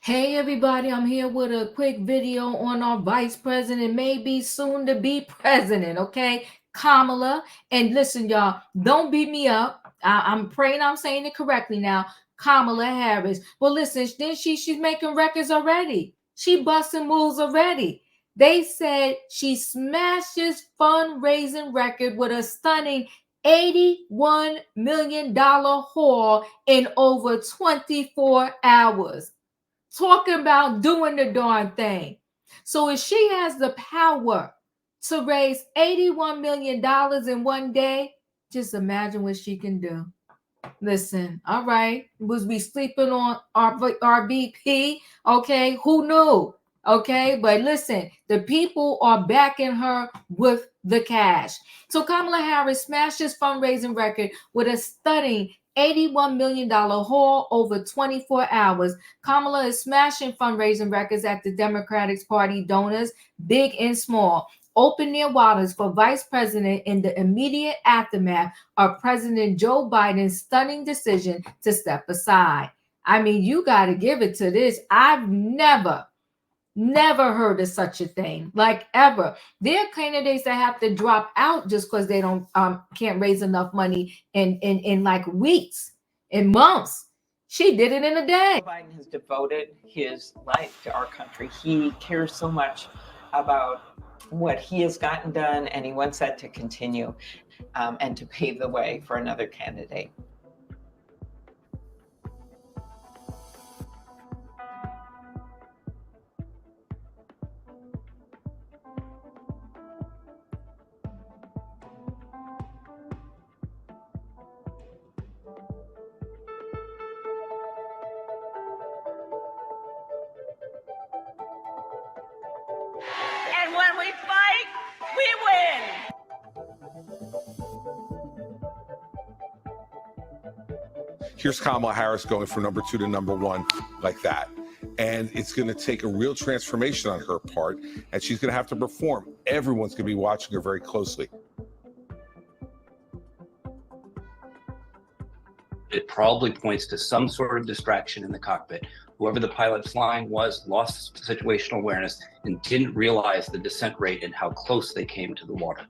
Hey everybody, I'm here with a quick video on our vice president, maybe soon to be president, okay? Kamala. And listen, y'all, don't beat me up. I'm praying I'm saying it correctly now. Kamala Harris. Well, listen, then she's making records already. She busting moves already. They said she smashes fundraising record with a stunning $81 million haul in over 24 hours. Talking about doing the darn thing. So if she has the power to raise $81 million in one day, just imagine what she can do. Listen, all right, was we sleeping on RBP? Okay, who knew? Okay, but listen, the people are backing her with the cash. So Kamala Harris smashed his fundraising record with a stunning $81 million haul over 24 hours. Kamala is smashing fundraising records at the Democratic Party donors, big and small. Open their wallets for vice president in the immediate aftermath of President Joe Biden's stunning decision to step aside. I mean, you got to give it to this. I've never heard of such a thing, like ever. There are candidates that have to drop out just because they don't can't raise enough money in like weeks, in months. She did it in a day. Biden has devoted his life to our country. He cares so much about what he has gotten done, and he wants that to continue and to pave the way for another candidate. And when we fight, we win. Here's Kamala Harris going from number 2 to number 1 like that. And it's going to take a real transformation on her part, and she's going to have to perform. Everyone's going to be watching her very closely. It probably points to some sort of distraction in the cockpit. Whoever the pilot flying was lost situational awareness and didn't realize the descent rate and how close they came to the water.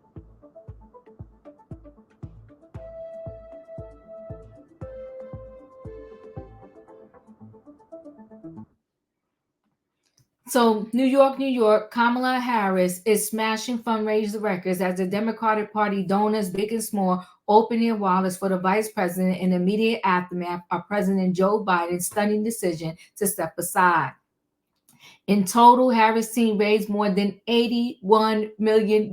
So, New York, Kamala Harris is smashing fundraiser records as the Democratic Party donors, big and small, open their wallets for the vice president in the immediate aftermath of President Joe Biden's stunning decision to step aside. In total, Harris' team raised more than $81 million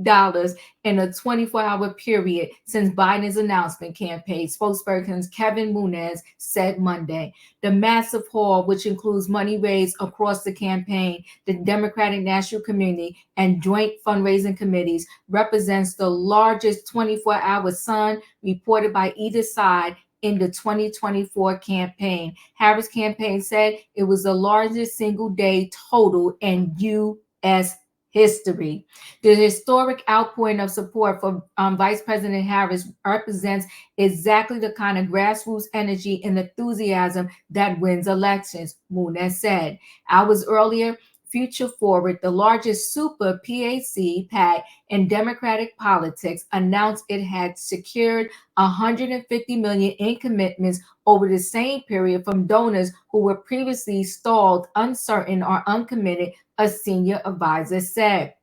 in a 24-hour period since Biden's announcement campaign, spokesperson Kevin Nunes said Monday. The massive haul, which includes money raised across the campaign, the Democratic National Committee, and joint fundraising committees, represents the largest 24-hour sum reported by either side in the 2024 campaign. Harris' campaign said it was the largest single day total in U.S. history. The historic outpouring of support for Vice President Harris represents exactly the kind of grassroots energy and enthusiasm that wins elections, Nunes said. Hours earlier, Future Forward, the largest super PAC in Democratic politics, announced it had secured $150 million in commitments over the same period from donors who were previously stalled, uncertain, or uncommitted, a senior advisor said.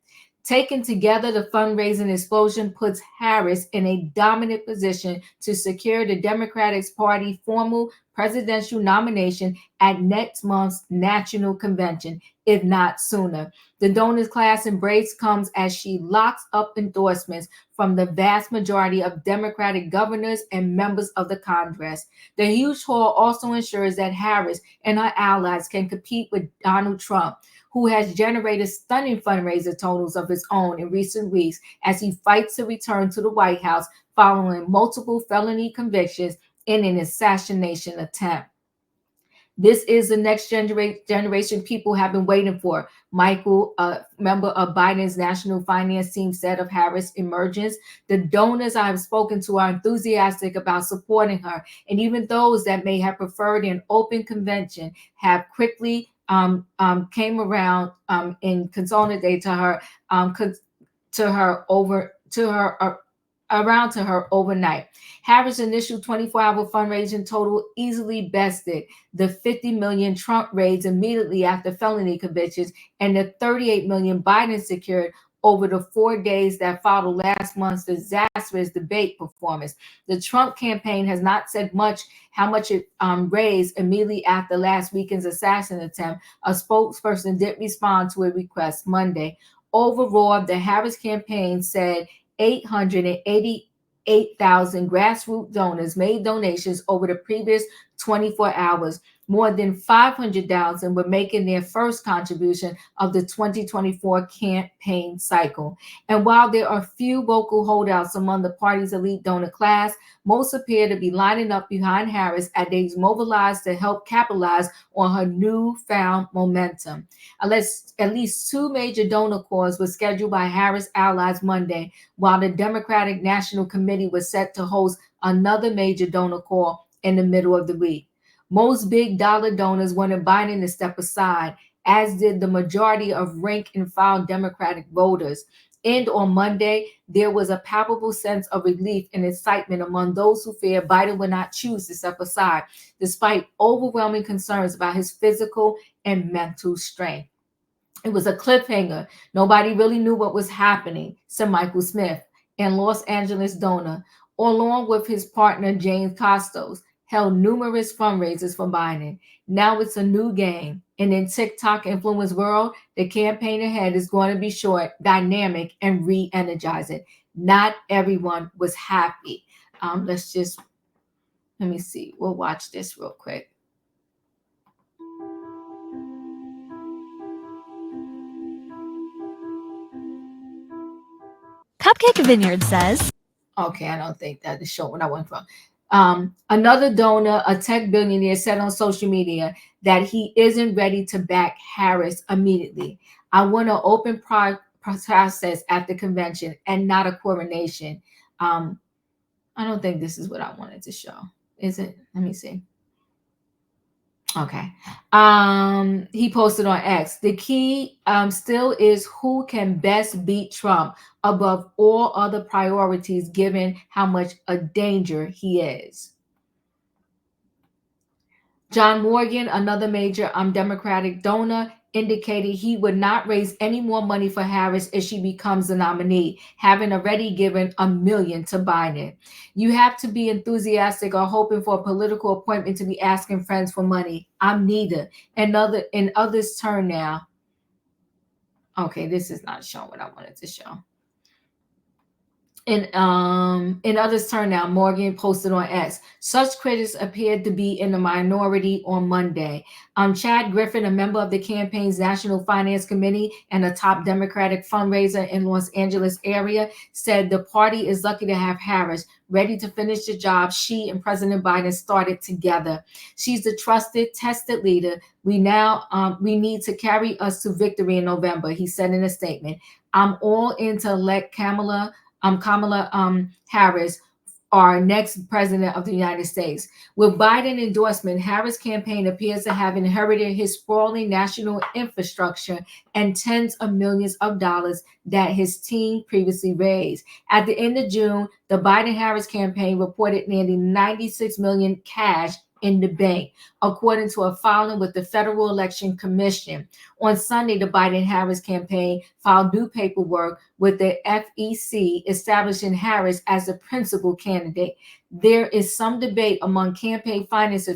Taken together, the fundraising explosion puts Harris in a dominant position to secure the Democratic Party formal presidential nomination at next month's national convention, if not sooner. The donors class embrace comes as she locks up endorsements from the vast majority of Democratic governors and members of the Congress. The huge haul also ensures that Harris and her allies can compete with Donald Trump, who has generated stunning fundraiser totals of his own in recent weeks as he fights to return to the White House following multiple felony convictions in an assassination attempt. This is the next generation people have been waiting for, Michael, a member of Biden's national finance team, said of Harris' emergence. The donors I have spoken to are enthusiastic about supporting her, and even those that may have preferred an open convention have quickly came around and consolidated to her around to her overnight. Harris' initial 24-hour fundraising total easily bested the $50 million Trump raised immediately after felony convictions and the $38 million Biden secured over the 4 days that followed last month's disastrous debate performance. The Trump campaign has not said how much it raised immediately after last weekend's assassin attempt. A spokesperson did respond to a request Monday. Overall, the Harris campaign said 888,000 grassroots donors made donations over the previous 24 hours. More than 500,000 were making their first contribution of the 2024 campaign cycle. And while there are few vocal holdouts among the party's elite donor class, most appear to be lining up behind Harris as they mobilize to help capitalize on her newfound momentum. At least two major donor calls were scheduled by Harris allies Monday, while the Democratic National Committee was set to host another major donor call in the middle of the week. Most big dollar donors wanted Biden to step aside, as did the majority of rank and file Democratic voters. And on Monday, there was a palpable sense of relief and excitement among those who feared Biden would not choose to step aside, despite overwhelming concerns about his physical and mental strength. It was a cliffhanger. Nobody really knew what was happening, said Michael Smith, an Los Angeles donor, along with his partner James Costos, held numerous fundraisers for Biden. Now it's a new game. And in TikTok influence world, the campaign ahead is going to be short, dynamic, and re-energizing. Not everyone was happy. Let me see. We'll watch this real quick. Cupcake Vineyard says, okay, I don't think that is showing what I went from. Another donor, a tech billionaire, said on social media that he isn't ready to back Harris immediately. I want an open process at the convention and not a coronation. I don't think this is what I wanted to show. Is it? Let me see. Okay. He posted on X. The key still is who can best beat Trump above all other priorities, given how much a danger he is. John Morgan, another major Democratic donor, indicated he would not raise any more money for Harris if she becomes the nominee, having already given $1 million to Biden. You have to be enthusiastic or hoping for a political appointment to be asking friends for money. I'm neither. In others' turn now. Okay, this is not showing what I wanted to show. In others' turn now, Morgan posted on X. Such critics appeared to be in the minority on Monday. Chad Griffin, a member of the campaign's National Finance Committee and a top Democratic fundraiser in Los Angeles area, said the party is lucky to have Harris, ready to finish the job she and President Biden started together. She's the trusted, tested leader we need to carry us to victory in November, he said in a statement. I'm all in to elect Kamala Harris, our next president of the United States. With Biden endorsement, Harris' campaign appears to have inherited his sprawling national infrastructure and tens of millions of dollars that his team previously raised. At the end of June, the Biden-Harris campaign reported nearly $96 million cash in the bank, according to a filing with the Federal Election Commission. On Sunday, the Biden-Harris campaign filed new paperwork with the FEC, establishing Harris as the principal candidate. There is some debate among campaign finance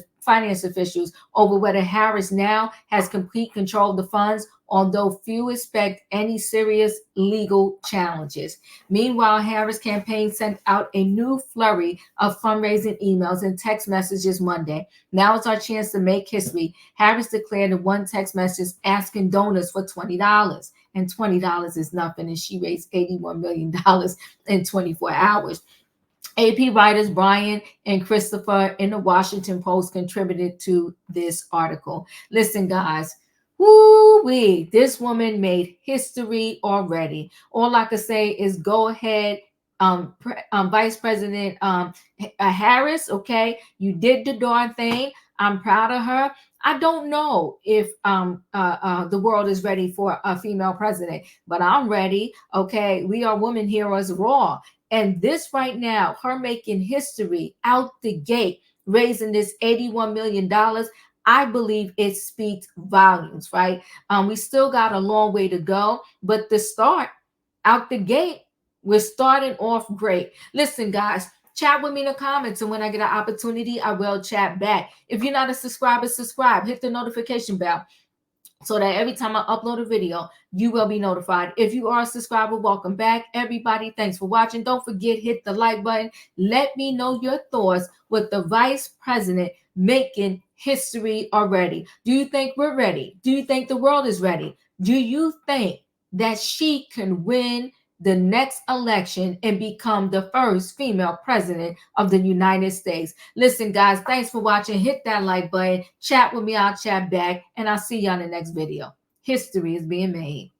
officials over whether Harris now has complete control of the funds, although few expect any serious legal challenges. Meanwhile, Harris' campaign sent out a new flurry of fundraising emails and text messages Monday. Now it's our chance to make history. Harris declared in one text message asking donors for $20, and $20 is nothing, and she raised $81 million in 24 hours. AP writers Brian and Christopher in the Washington Post contributed to this article. Listen, guys, woo-wee, this woman made history already. All I can say is go ahead, Vice President Harris, okay? You did the darn thing. I'm proud of her. I don't know if the world is ready for a female president, but I'm ready. Okay, we are women heroes raw. And this right now, her making history out the gate, raising this $81 million, I believe it speaks volumes, right? We still got a long way to go, but the start out the gate, we're starting off great. Listen, guys, chat with me in the comments, and when I get an opportunity, I will chat back. If you're not a subscriber, subscribe, hit the notification bell so that every time I upload a video, you will be notified. If you are a subscriber, welcome back. Everybody, thanks for watching. Don't forget, hit the like button. Let me know your thoughts with the vice president making history already. Do you think we're ready? Do you think the world is ready? Do you think that she can win the next election and become the first female president of the United States? Listen, guys, thanks for watching. Hit that like button. Chat with me. I'll chat back. And I'll see you on the next video. History is being made.